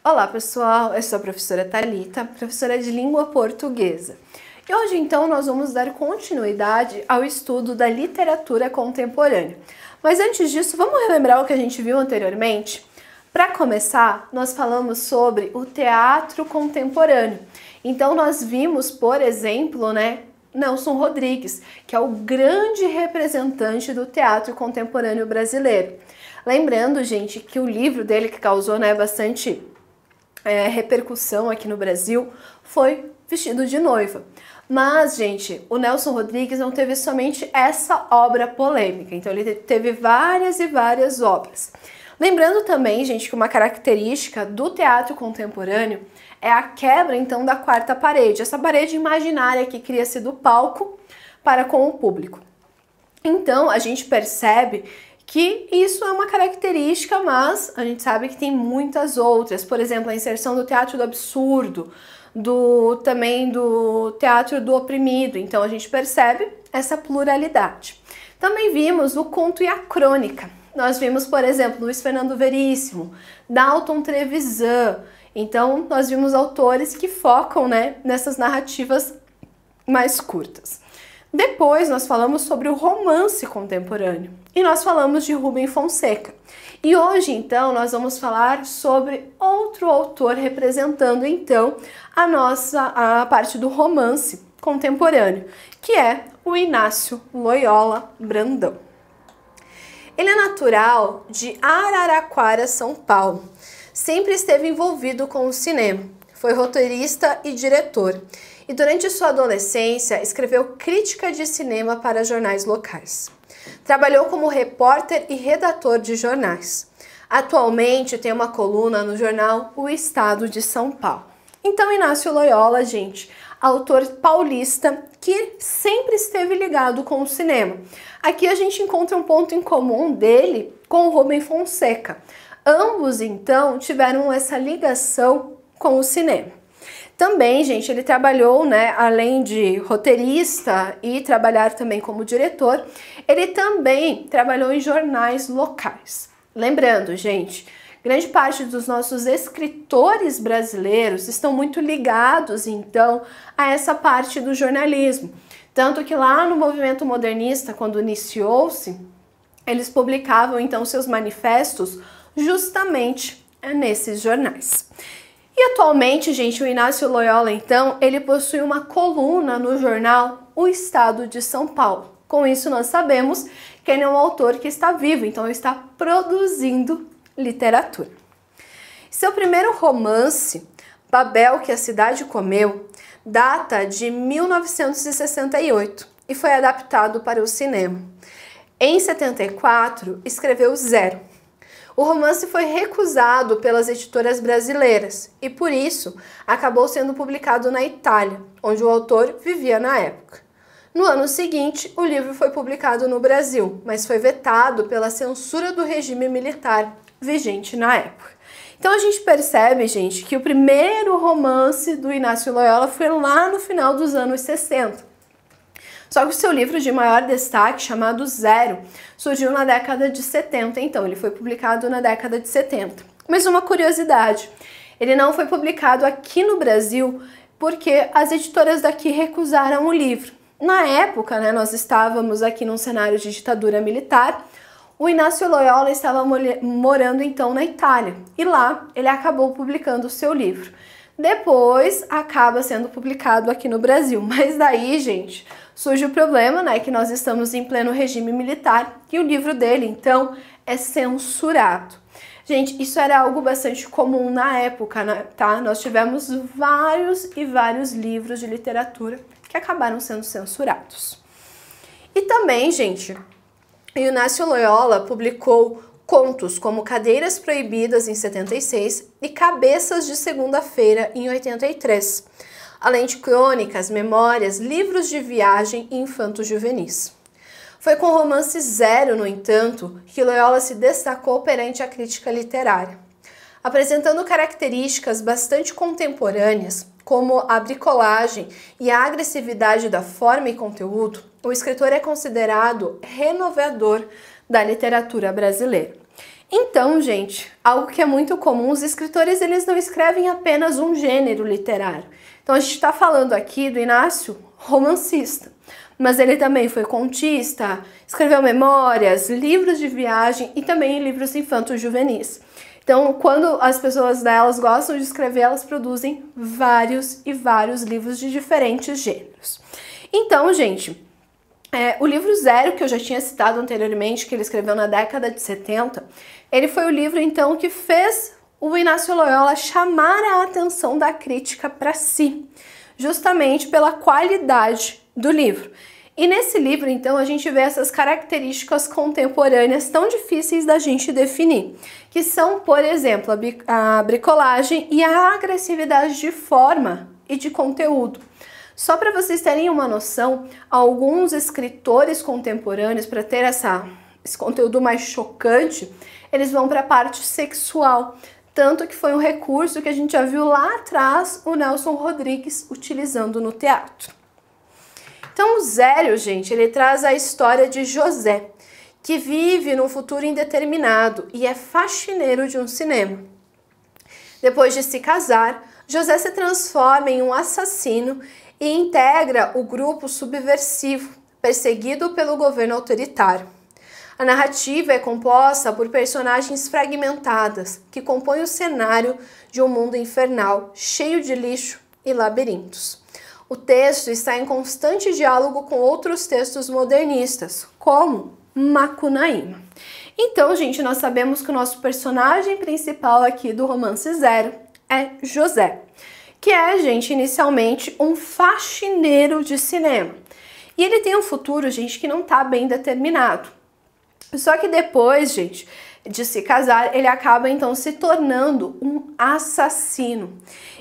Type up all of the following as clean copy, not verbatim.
Olá pessoal, eu sou a professora Thalita, professora de língua portuguesa. E hoje então nós vamos dar continuidade ao estudo da literatura contemporânea. Mas antes disso, vamos relembrar o que a gente viu anteriormente? Para começar, nós falamos sobre o teatro contemporâneo. Então nós vimos, por exemplo, Nelson Rodrigues, que é o grande representante do teatro contemporâneo brasileiro. Lembrando, gente, que o livro dele que causou bastante repercussão aqui no Brasil foi Vestido de Noiva. Mas, gente, o Nelson Rodrigues não teve somente essa obra polêmica, então ele teve várias e várias obras. Lembrando também, gente, que uma característica do teatro contemporâneo é a quebra, então, da quarta parede, essa parede imaginária que cria-se do palco para com o público. Então, a gente percebe que isso é uma característica, mas a gente sabe que tem muitas outras. Por exemplo, a inserção do teatro do absurdo, também do teatro do oprimido. Então, a gente percebe essa pluralidade. Também vimos o conto e a crônica. Nós vimos, por exemplo, Luiz Fernando Veríssimo, Dalton Trevisan. Então, nós vimos autores que focam nessas narrativas mais curtas. Depois, nós falamos sobre o romance contemporâneo e nós falamos de Rubem Fonseca. E hoje, então, nós vamos falar sobre outro autor representando, então, a parte do romance contemporâneo, que é o Inácio Loyola Brandão. Ele é natural de Araraquara, São Paulo. Sempre esteve envolvido com o cinema. Foi roteirista e diretor. E durante sua adolescência escreveu crítica de cinema para jornais locais. Trabalhou como repórter e redator de jornais. Atualmente tem uma coluna no jornal O Estado de São Paulo. Então, Inácio Loyola, gente, autor paulista que sempre esteve ligado com o cinema. Aqui a gente encontra um ponto em comum dele com o Rubem Fonseca. Ambos, então, tiveram essa ligação com o cinema. Também, gente, ele trabalhou, além de roteirista e trabalhar também como diretor, ele também trabalhou em jornais locais. Lembrando, gente, grande parte dos nossos escritores brasileiros estão muito ligados, então, a essa parte do jornalismo. Tanto que lá no movimento modernista, quando iniciou-se, eles publicavam, então, seus manifestos justamente nesses jornais. E atualmente, gente, o Inácio Loyola, então, ele possui uma coluna no jornal O Estado de São Paulo. Com isso, nós sabemos que ele é um autor que está vivo, então está produzindo literatura. Seu primeiro romance, Babel, que a cidade comeu, data de 1968 e foi adaptado para o cinema. Em 74, escreveu Zero. O romance foi recusado pelas editoras brasileiras e, por isso, acabou sendo publicado na Itália, onde o autor vivia na época. No ano seguinte, o livro foi publicado no Brasil, mas foi vetado pela censura do regime militar vigente na época. Então a gente percebe, gente, que o primeiro romance do Inácio Loyola foi lá no final dos anos 60. Só que o seu livro de maior destaque, chamado Zero, surgiu na década de 70, então ele foi publicado na década de 70. Mas uma curiosidade, ele não foi publicado aqui no Brasil porque as editoras daqui recusaram o livro. Na época, nós estávamos aqui num cenário de ditadura militar, o Inácio Loyola estava morando então na Itália e lá ele acabou publicando o seu livro. Depois acaba sendo publicado aqui no Brasil, mas daí, gente, surge o problema, que nós estamos em pleno regime militar e o livro dele, então, é censurado. Gente, isso era algo bastante comum na época, tá? Nós tivemos vários e vários livros de literatura que acabaram sendo censurados. E também, gente, Inácio Loyola publicou contos como Cadeiras Proibidas, em 76, e Cabeças de Segunda-feira, em 83, além de crônicas, memórias, livros de viagem e infanto-juvenis. Foi com o romance Zero, no entanto, que Loyola se destacou perante a crítica literária. Apresentando características bastante contemporâneas, como a bricolagem e a agressividade da forma e conteúdo, o escritor é considerado renovador da literatura brasileira. Então, gente, algo que é muito comum, os escritores eles não escrevem apenas um gênero literário. Então a gente está falando aqui do Inácio, romancista, mas ele também foi contista, escreveu memórias, livros de viagem e também livros infantos juvenis. Então, quando as pessoas delas gostam de escrever, elas produzem vários e vários livros de diferentes gêneros. Então, gente, o livro Zero, que eu já tinha citado anteriormente, que ele escreveu na década de 70, ele foi o livro, então, que fez o Inácio Loyola chamar a atenção da crítica para si, justamente pela qualidade do livro. E nesse livro, então, a gente vê essas características contemporâneas tão difíceis da gente definir, que são, por exemplo, a bricolagem e a agressividade de forma e de conteúdo. Só para vocês terem uma noção, alguns escritores contemporâneos, para ter esse conteúdo mais chocante, eles vão para a parte sexual. Tanto que foi um recurso que a gente já viu lá atrás o Nelson Rodrigues utilizando no teatro. Então o Zero, gente, ele traz a história de José, que vive num futuro indeterminado e é faxineiro de um cinema. Depois de se casar, José se transforma em um assassino e integra o grupo subversivo, perseguido pelo governo autoritário. A narrativa é composta por personagens fragmentadas, que compõem o cenário de um mundo infernal, cheio de lixo e labirintos. O texto está em constante diálogo com outros textos modernistas, como Macunaíma. Então, gente, nós sabemos que o nosso personagem principal aqui do romance Zero é José, que é, gente, inicialmente um faxineiro de cinema. E ele tem um futuro, gente, que não está bem determinado. Só que depois, gente, de se casar, ele acaba então se tornando um assassino.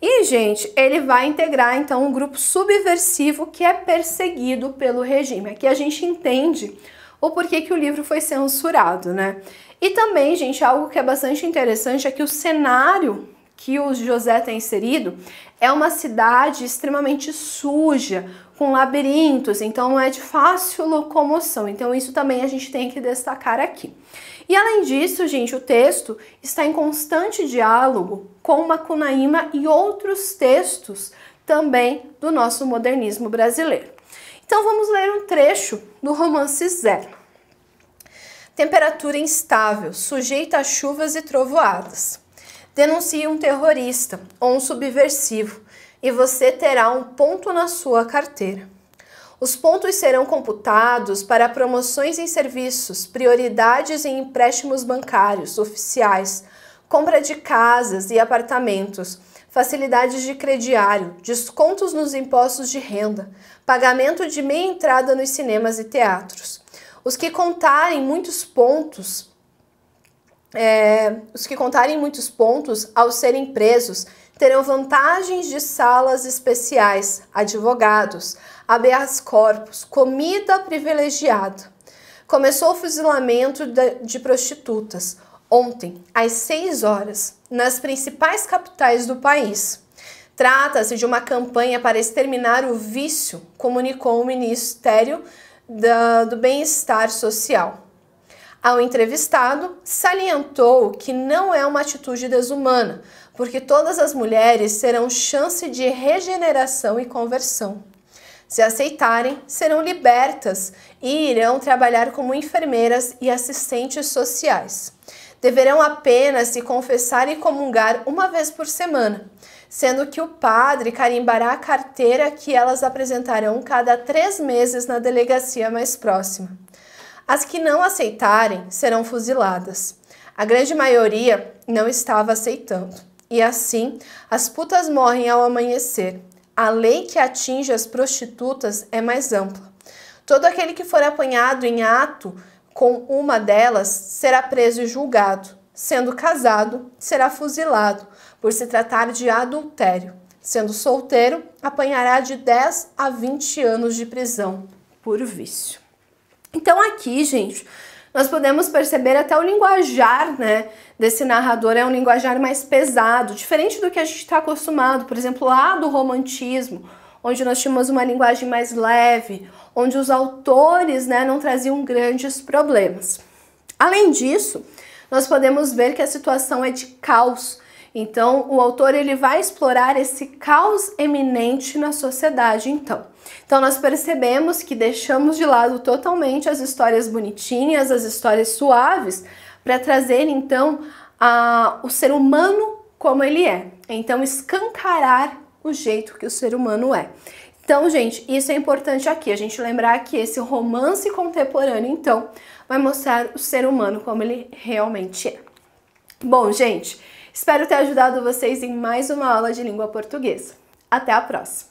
E, gente, ele vai integrar então um grupo subversivo que é perseguido pelo regime. Aqui a gente entende o porquê que o livro foi censurado, né? E também, gente, algo que é bastante interessante é que o cenário que o José está inserido é uma cidade extremamente suja, com labirintos, então não é de fácil locomoção. Então isso também a gente tem que destacar aqui. E além disso, gente, o texto está em constante diálogo com Macunaíma e outros textos também do nosso modernismo brasileiro. Então vamos ler um trecho do romance Zero. Temperatura instável, sujeita a chuvas e trovoadas. Denuncie um terrorista ou um subversivo e você terá um ponto na sua carteira. Os pontos serão computados para promoções em serviços, prioridades em empréstimos bancários, oficiais, compra de casas e apartamentos, facilidades de crediário, descontos nos impostos de renda, pagamento de meia entrada nos cinemas e teatros. Os que contarem muitos pontos ao serem presos terão vantagens de salas especiais, advogados, habeas corpus, comida privilegiada. Começou o fuzilamento de prostitutas ontem, às 6 horas, nas principais capitais do país. Trata-se de uma campanha para exterminar o vício, comunicou o Ministério do Bem-Estar Social. Ao entrevistado, salientou que não é uma atitude desumana, porque todas as mulheres terão chance de regeneração e conversão. Se aceitarem, serão libertas e irão trabalhar como enfermeiras e assistentes sociais. Deverão apenas se confessar e comungar uma vez por semana, sendo que o padre carimbará a carteira que elas apresentarão cada 3 meses na delegacia mais próxima. As que não aceitarem serão fuziladas. A grande maioria não estava aceitando. E assim, as putas morrem ao amanhecer. A lei que atinge as prostitutas é mais ampla. Todo aquele que for apanhado em ato com uma delas será preso e julgado. Sendo casado, será fuzilado, por se tratar de adultério. Sendo solteiro, apanhará de 10 a 20 anos de prisão por vício. Então aqui, gente, nós podemos perceber até o linguajar, né, desse narrador é um linguajar mais pesado, diferente do que a gente está acostumado, por exemplo, lá do romantismo, onde nós tínhamos uma linguagem mais leve, onde os autores, né, não traziam grandes problemas. Além disso, nós podemos ver que a situação é de caos. Então, o autor ele vai explorar esse caos eminente na sociedade, então. Então, nós percebemos que deixamos de lado totalmente as histórias bonitinhas, as histórias suaves, para trazer, então, o ser humano como ele é. Então, escancarar o jeito que o ser humano é. Então, gente, isso é importante aqui, a gente lembrar que esse romance contemporâneo, então, vai mostrar o ser humano como ele realmente é. Bom, gente, espero ter ajudado vocês em mais uma aula de língua portuguesa. Até a próxima!